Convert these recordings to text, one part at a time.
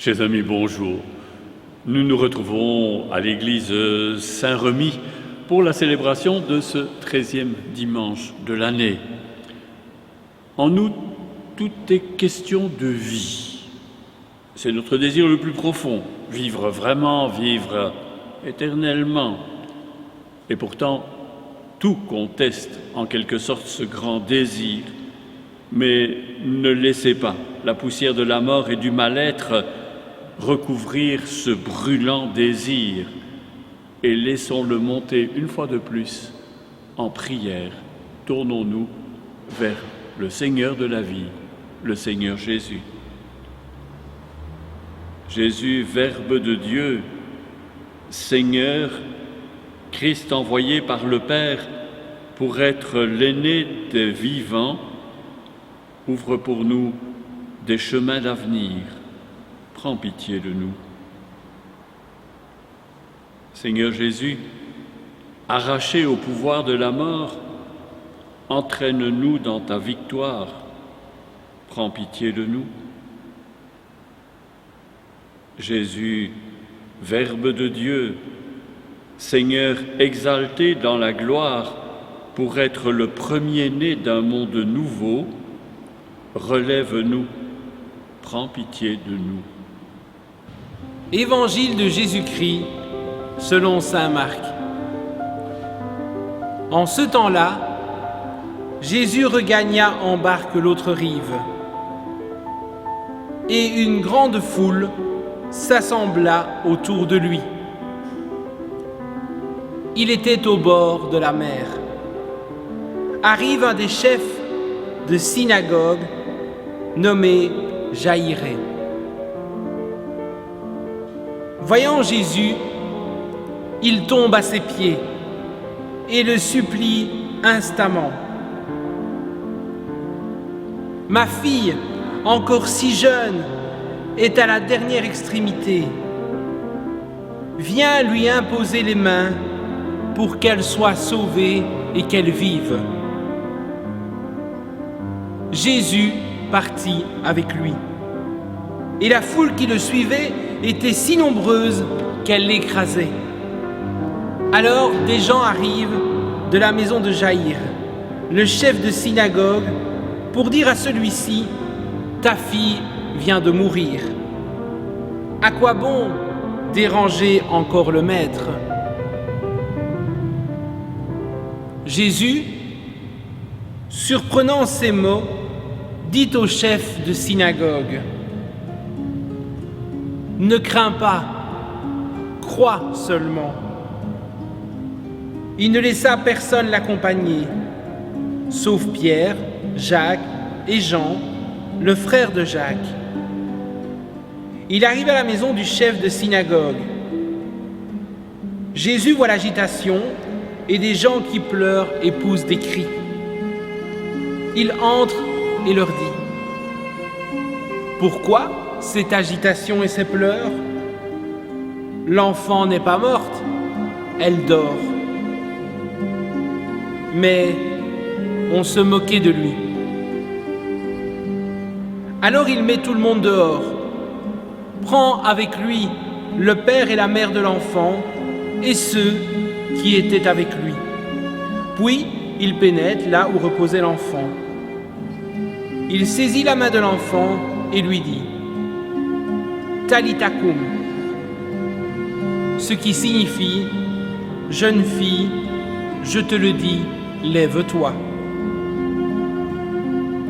Chers amis, bonjour. Nous nous retrouvons à l'église Saint-Remi pour la célébration de ce 13e dimanche de l'année. En nous, tout est question de vie. C'est notre désir le plus profond, vivre vraiment, vivre éternellement. Et pourtant, tout conteste en quelque sorte ce grand désir. Mais ne laissez pas la poussière de la mort et du mal-être recouvrir ce brûlant désir et laissons-le monter une fois de plus en prière. Tournons-nous vers le Seigneur de la vie, le Seigneur Jésus. Jésus, Verbe de Dieu, Seigneur, Christ envoyé par le Père pour être l'aîné des vivants, ouvre pour nous des chemins d'avenir. Prends pitié de nous. Seigneur Jésus, arraché au pouvoir de la mort, entraîne-nous dans ta victoire. Prends pitié de nous. Jésus, Verbe de Dieu, Seigneur exalté dans la gloire pour être le premier-né d'un monde nouveau, relève-nous. Prends pitié de nous. Évangile de Jésus-Christ selon saint Marc. En ce temps-là, Jésus regagna en barque l'autre rive, et une grande foule s'assembla autour de lui. Il était au bord de la mer. Arrive un des chefs de synagogue nommé Jaïré. Voyant Jésus, il tombe à ses pieds et le supplie instamment. « Ma fille, encore si jeune, est à la dernière extrémité. Viens lui imposer les mains pour qu'elle soit sauvée et qu'elle vive. » Jésus partit avec lui. Et la foule qui le suivait était si nombreuse qu'elle l'écrasait. Alors des gens arrivent de la maison de Jaïr, le chef de synagogue, pour dire à celui-ci « Ta fille vient de mourir. À quoi bon déranger encore le maître ?» Jésus, surprenant ces mots, dit au chef de synagogue « Ne crains pas, crois seulement. » Il ne laissa personne l'accompagner, sauf Pierre, Jacques et Jean, le frère de Jacques. Il arrive à la maison du chef de synagogue. Jésus voit l'agitation et des gens qui pleurent et poussent des cris. Il entre et leur dit : « Pourquoi cette agitation et ces pleurs ? L'enfant n'est pas morte, elle dort. » Mais on se moquait de lui. Alors il met tout le monde dehors, prend avec lui le père et la mère de l'enfant et ceux qui étaient avec lui. Puis il pénètre là où reposait l'enfant. il saisit la main de l'enfant et lui dit « Talitha koum », ce qui signifie « Jeune fille, je te le dis, lève-toi ».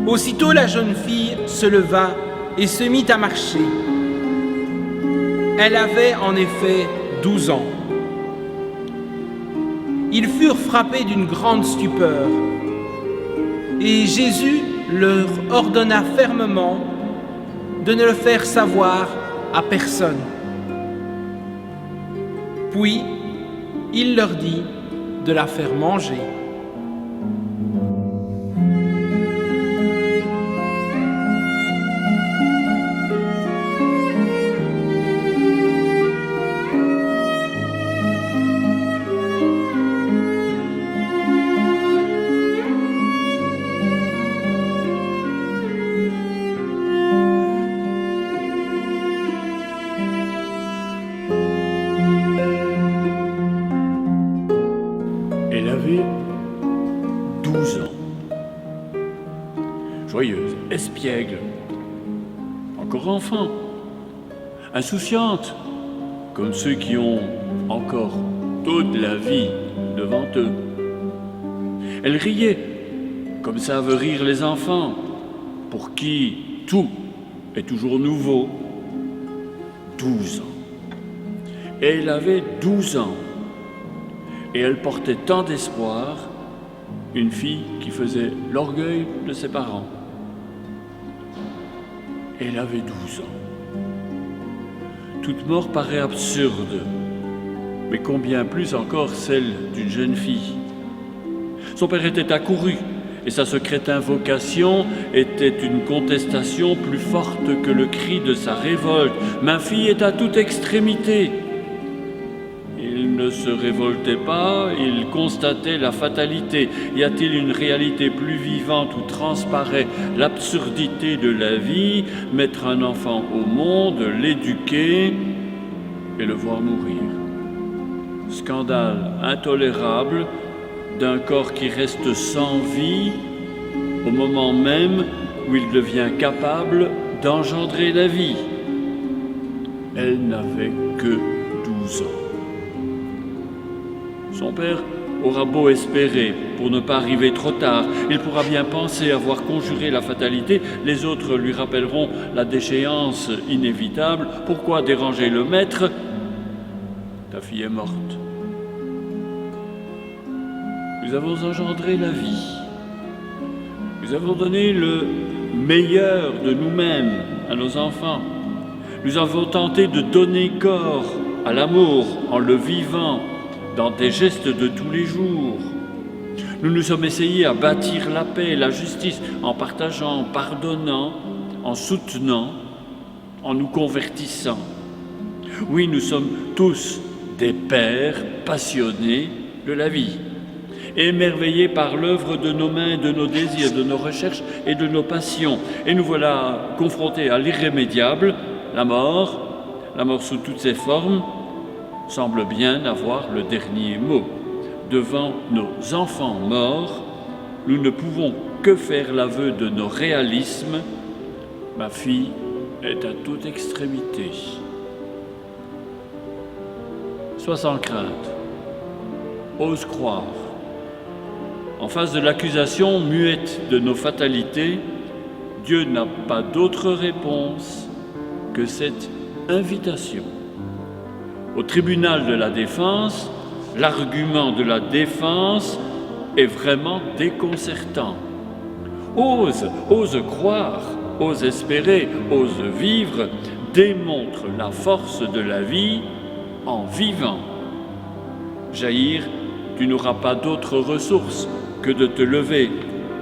Aussitôt la jeune fille se leva et se mit à marcher. Elle avait en effet 12 ans. Ils furent frappés d'une grande stupeur. Et Jésus leur ordonna fermement de ne le faire savoir à personne. Puis, il leur dit de la faire manger. Elle avait 12 ans. Joyeuse, espiègle, encore enfant, insouciante, comme ceux qui ont encore toute la vie devant eux. Elle riait, comme savent rire les enfants, pour qui tout est toujours nouveau. 12 ans. Et elle avait 12 ans. Et elle portait tant d'espoir, une fille qui faisait l'orgueil de ses parents. Elle avait 12 ans. Toute mort paraît absurde, mais combien plus encore celle d'une jeune fille. Son père était accouru, et sa secrète invocation était une contestation plus forte que le cri de sa révolte. Ma fille est à toute extrémité. Il ne se révoltait pas, il constatait la fatalité. Y a-t-il une réalité plus vivante où transparaît l'absurdité de la vie, mettre un enfant au monde, l'éduquer et le voir mourir? Scandale intolérable d'un corps qui reste sans vie au moment même où il devient capable d'engendrer la vie. Elle n'avait que 12 ans. Son père aura beau espérer pour ne pas arriver trop tard, il pourra bien penser avoir conjuré la fatalité, les autres lui rappelleront la déchéance inévitable. Pourquoi déranger le maître? Ta fille est morte. Nous avons engendré la vie. Nous avons donné le meilleur de nous-mêmes à nos enfants. Nous avons tenté de donner corps à l'amour en le vivant dans des gestes de tous les jours. Nous nous sommes essayés à bâtir la paix et la justice en partageant, en pardonnant, en soutenant, en nous convertissant. Oui, nous sommes tous des pères passionnés de la vie, émerveillés par l'œuvre de nos mains, de nos désirs, de nos recherches et de nos passions. Et nous voilà confrontés à l'irrémédiable, la mort sous toutes ses formes, semble bien avoir le dernier mot. Devant nos enfants morts, nous ne pouvons que faire l'aveu de nos réalismes. Ma fille est à toute extrémité. Sois sans crainte, ose croire. En face de l'accusation muette de nos fatalités, Dieu n'a pas d'autre réponse que cette invitation. Au tribunal de la défense, l'argument de la défense est vraiment déconcertant. Ose croire, ose espérer, ose vivre, démontre la force de la vie en vivant. Jaïr, tu n'auras pas d'autre ressource que de te lever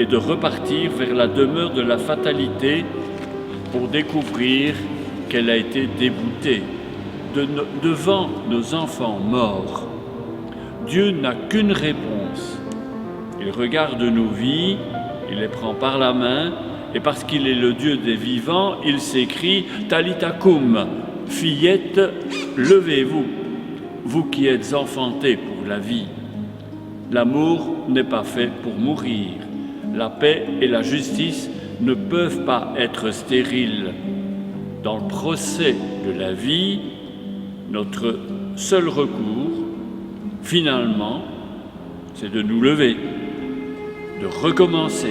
et de repartir vers la demeure de la fatalité pour découvrir qu'elle a été déboutée. Devant nos enfants morts, Dieu n'a qu'une réponse. Il regarde nos vies, il les prend par la main, et parce qu'il est le Dieu des vivants, il s'écrie « Talitha koum » fillette, levez-vous, vous qui êtes enfantées pour la vie. L'amour n'est pas fait pour mourir. La paix et la justice ne peuvent pas être stériles. Dans le procès de la vie, notre seul recours, finalement, c'est de nous lever, de recommencer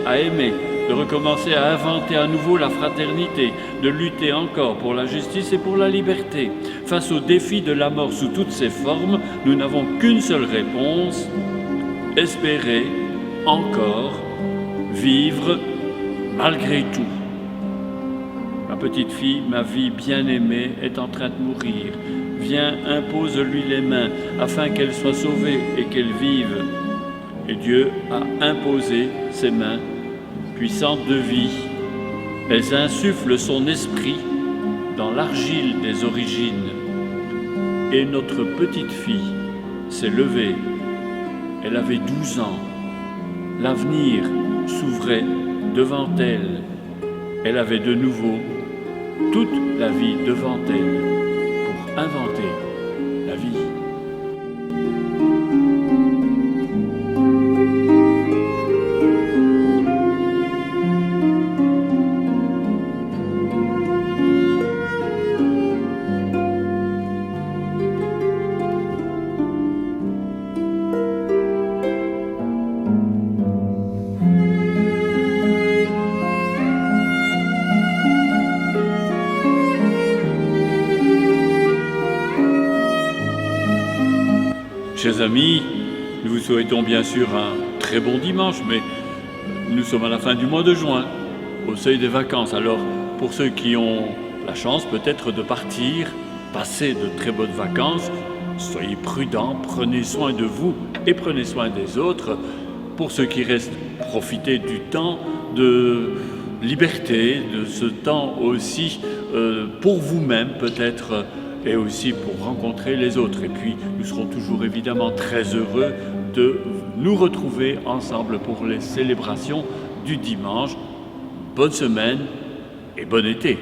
à aimer, de recommencer à inventer à nouveau la fraternité, de lutter encore pour la justice et pour la liberté. Face au défi de la mort sous toutes ses formes, nous n'avons qu'une seule réponse: espérer encore vivre malgré tout. Ma petite fille, ma vie bien-aimée, est en train de mourir. Viens, impose-lui les mains afin qu'elle soit sauvée et qu'elle vive. Et Dieu a imposé ses mains puissantes de vie. Elles insufflent son esprit dans l'argile des origines. Et notre petite fille s'est levée. Elle avait 12 ans. L'avenir s'ouvrait devant elle. Elle avait de nouveau toute la vie devant elle pour inventer la vie. Chers amis, nous vous souhaitons bien sûr un très bon dimanche, mais nous sommes à la fin du mois de juin, au seuil des vacances. Alors, pour ceux qui ont la chance peut-être de partir, passer de très bonnes vacances, soyez prudents, prenez soin de vous et prenez soin des autres. Pour ceux qui restent, profitez du temps de liberté, de ce temps aussi pour vous-même peut-être, et aussi pour rencontrer les autres. Et puis, nous serons toujours évidemment très heureux de nous retrouver ensemble pour les célébrations du dimanche. Bonne semaine et bon été.